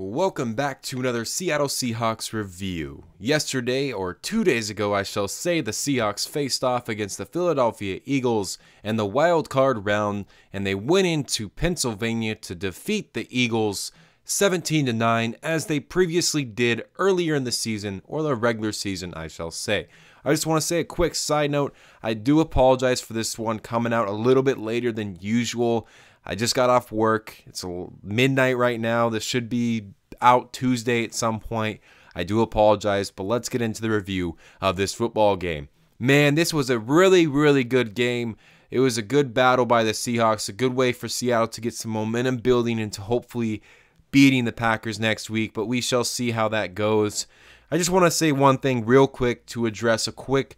Welcome back to another Seattle Seahawks review. Yesterday, or 2 days ago I shall say, the Seahawks faced off against the Philadelphia Eagles in the Wildcard round, and they went into Pennsylvania to defeat the Eagles 17-9 as they previously did earlier in the season, or the regular season I shall say. I just want to say a quick side note, I do apologize for this one coming out a little bit later than usual. I just got off work. It's midnight right now. This should be out Tuesday at some point. I do apologize, but let's get into the review of this football game. Man, this was a really, really good game. It was a good battle by the Seahawks, a good way for Seattle to get some momentum building into hopefully beating the Packers next week, but we shall see how that goes. I just want to say one thing real quick to address a quick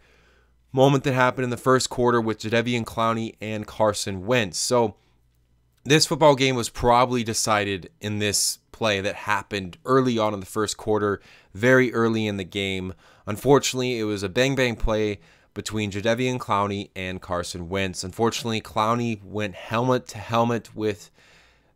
moment that happened in the first quarter with Jadeveon Clowney and Carson Wentz. So, this football game was probably decided in this play that happened early on in the first quarter, very early in the game. Unfortunately, it was a bang-bang play between Jadeveon Clowney and Carson Wentz. Unfortunately, Clowney went helmet to helmet with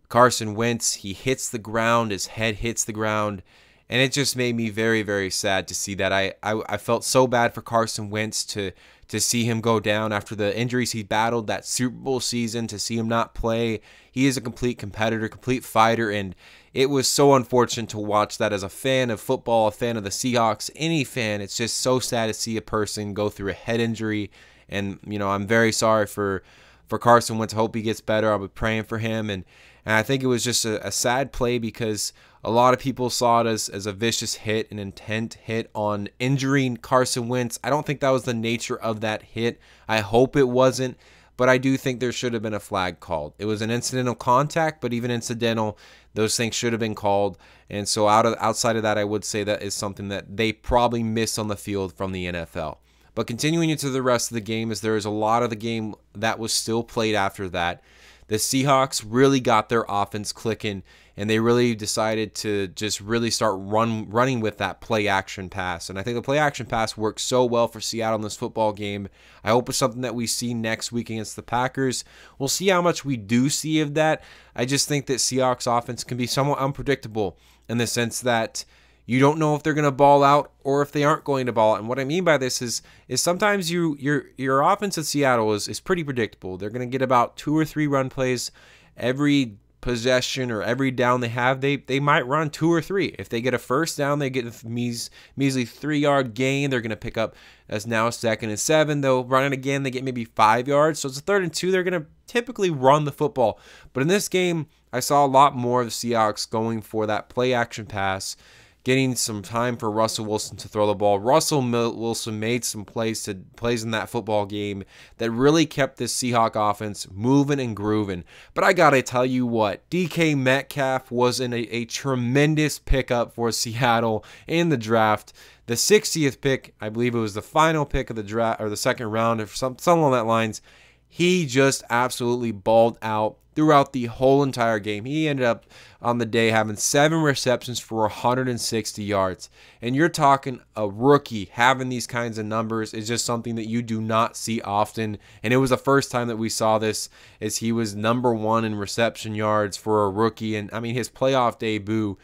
Carson Wentz. He hits the ground, his head hits the ground, and it just made me very, very sad to see that. I felt so bad for Carson Wentz to see him go down after the injuries he battled that Super Bowl season, to see him not play. He is a complete competitor, complete fighter, and it was so unfortunate to watch that as a fan of football, a fan of the Seahawks, any fan. It's just so sad to see a person go through a head injury, and I'm very sorry for Carson Wentz. I hope he gets better. I'll be praying for him, and I think it was just a sad play because a lot of people saw it as a vicious hit, an intent hit on injuring Carson Wentz. I don't think that was the nature of that hit. I hope it wasn't, but I do think there should have been a flag called. It was an incidental contact, but even incidental, those things should have been called. And so outside of that, I would say that is something that they probably missed on the field from the NFL. But continuing into the rest of the game, as there is a lot of the game that was still played after that, the Seahawks really got their offense clicking, and they really decided to just really start running with that play-action pass. And I think the play-action pass worked so well for Seattle in this football game. I hope it's something that we see next week against the Packers. We'll see how much we do see of that. I just think that Seahawks offense can be somewhat unpredictable in the sense that you don't know if they're going to ball out or if they aren't going to ball out. And what I mean by this is sometimes your offense at Seattle is pretty predictable. They're going to get about 2 or 3 run plays every possession or every down they have. They might run 2 or 3. If they get a first down, they get a measly 3-yard gain. They're going to pick up as now 2nd and 7. They'll run it again. They get maybe 5 yards. So it's a 3rd and 2. They're going to typically run the football. But in this game, I saw a lot more of the Seahawks going for that play action pass, getting some time for Russell Wilson to throw the ball. Russell Wilson made some plays in that football game that really kept this Seahawk offense moving and grooving. But I got to tell you what, DK Metcalf was a tremendous pickup for Seattle in the draft. The 60th pick, I believe it was the final pick of the draft, or the second round, or something along that lines. He just absolutely balled out throughout the whole entire game. He ended up on the day having 7 receptions for 160 yards. And you're talking a rookie having these kinds of numbers is just something that you do not see often. And it was the first time that we saw this, as he was number 1 in reception yards for a rookie. And I mean, his playoff debut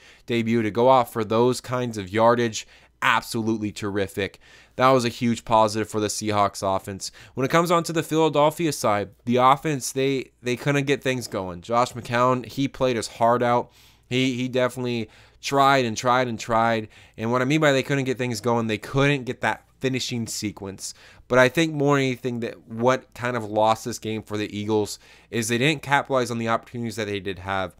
to go off for those kinds of yardage, absolutely terrific. That was a huge positive for the Seahawks offense. When it comes on to the Philadelphia side, the offense, they couldn't get things going. Josh McCown, he played his heart out. He definitely tried and tried and tried. And what I mean by they couldn't get things going, they couldn't get that finishing sequence. But I think more than anything that what kind of lost this game for the Eagles is they didn't capitalize on the opportunities that they did have.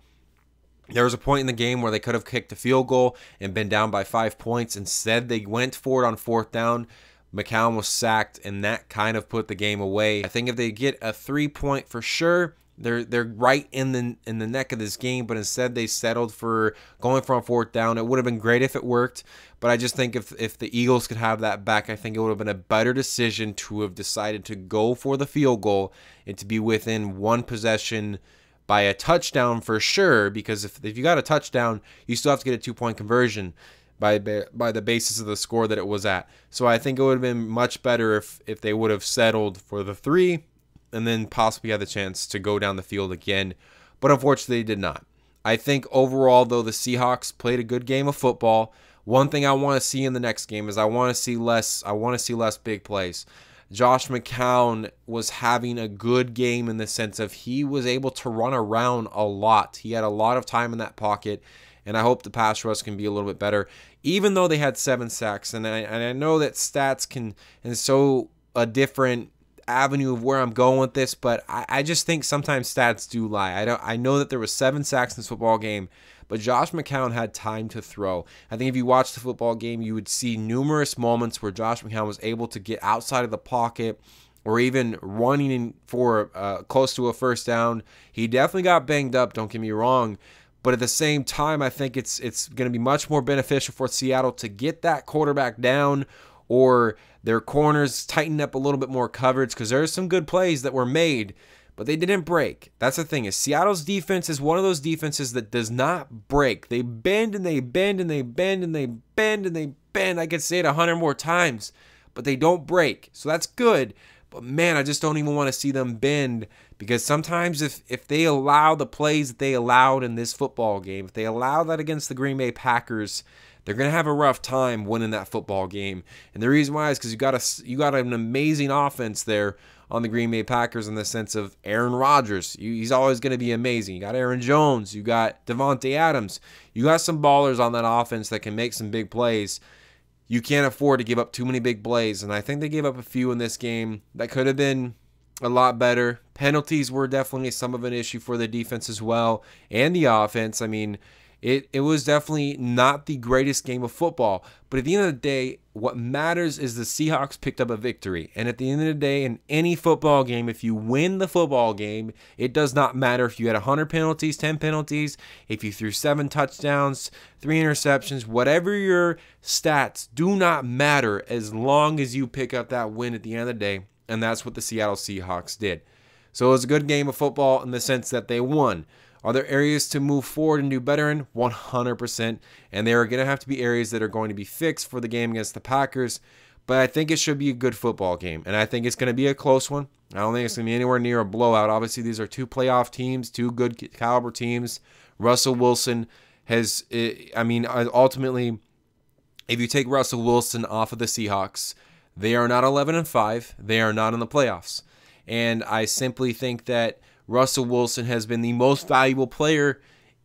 There was a point in the game where they could have kicked a field goal and been down by 5 points. Instead, they went for it on 4th down. McCown was sacked, and that kind of put the game away. I think if they get a 3-point for sure, they're right in the neck of this game. But instead, they settled for going for a 4th down. It would have been great if it worked, but I just think if the Eagles could have that back, I think it would have been a better decision to have decided to go for the field goal and to be within 1 possession by a touchdown for sure, because if you got a touchdown, you still have to get a 2-point conversion by the basis of the score that it was at. So I think it would have been much better if they would have settled for the 3 and then possibly had the chance to go down the field again. But unfortunately, they did not. I think overall, though, the Seahawks played a good game of football. One thing I want to see in the next game is I want to see less big plays. Josh McCown was having a good game in the sense of he was able to run around a lot. He had a lot of time in that pocket, and I hope the pass rush can be a little bit better, even though they had 7 sacks. And I know that stats can, and so a different avenue of where I'm going with this, but I just think sometimes stats do lie. I know that there was 7 sacks in this football game, but Josh McCown had time to throw. I think if you watched the football game, you would see numerous moments where Josh McCown was able to get outside of the pocket or even running in for close to a first down. He definitely got banged up, don't get me wrong, but at the same time, I think it's going to be much more beneficial for Seattle to get that quarterback down, or their corners tighten up a little bit more coverage, because there's some good plays that were made, but they didn't break. That's the thing, is Seattle's defense is one of those defenses that does not break. They bend and they bend and they bend and they bend and they bend. I could say it 100 more times, but they don't break. So that's good. But man, I just don't even want to see them bend, because sometimes if they allow the plays that they allowed in this football game, if they allow that against the Green Bay Packers, they're going to have a rough time winning that football game. And the reason why is because you got an amazing offense there on the Green Bay Packers, in the sense of Aaron Rodgers. He's always going to be amazing. You got Aaron Jones. You got Devontae Adams. You got some ballers on that offense that can make some big plays. You can't afford to give up too many big plays, and I think they gave up a few in this game that could have been a lot better. Penalties were definitely some of an issue for the defense as well, and the offense. I mean, it was definitely not the greatest game of football, but at the end of the day, what matters is the Seahawks picked up a victory. And at the end of the day, in any football game, if you win the football game, it does not matter if you had 100 penalties, 10 penalties, if you threw 7 touchdowns, 3 interceptions, whatever your stats do not matter as long as you pick up that win at the end of the day. And that's what the Seattle Seahawks did. So it was a good game of football in the sense that they won. Are there areas to move forward and do better in? 100%. And there are going to have to be areas that are going to be fixed for the game against the Packers. But I think it should be a good football game. And I think it's going to be a close one. I don't think it's going to be anywhere near a blowout. Obviously, these are 2 playoff teams, 2 good caliber teams. Russell Wilson has, ultimately, if you take Russell Wilson off of the Seahawks, they are not 11-5. They are not in the playoffs. And I simply think that Russell Wilson has been the most valuable player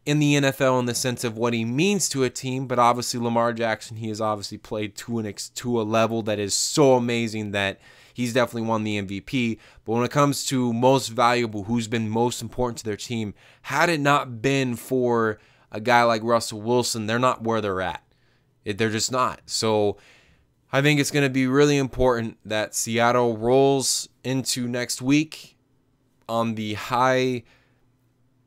in the NFL in the sense of what he means to a team, but obviously Lamar Jackson, he has obviously played to a level that is so amazing that he's definitely won the MVP. But when it comes to most valuable, who's been most important to their team, had it not been for a guy like Russell Wilson, they're not where they're at. They're just not. So I think it's going to be really important that Seattle rolls into next week on the high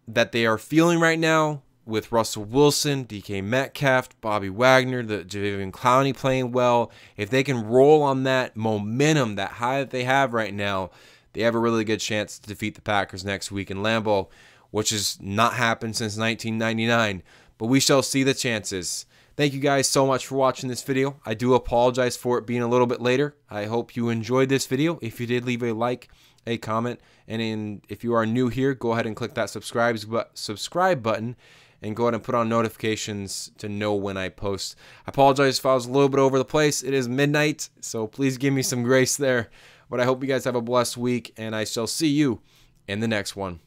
that they are feeling right now, with Russell Wilson, DK Metcalf, Bobby Wagner, the Jadeveon Clowney playing well. If they can roll on that momentum, that high that they have right now, they have a really good chance to defeat the Packers next week in Lambeau, which has not happened since 1999. But we shall see the chances. Thank you guys so much for watching this video. I do apologize for it being a little bit later. I hope you enjoyed this video. If you did, leave a like, a comment, and if you are new here, go ahead and click that subscribe button and go ahead and put on notifications to know when I post. I apologize if I was a little bit over the place. It is midnight, so please give me some grace there. But I hope you guys have a blessed week, and I shall see you in the next one.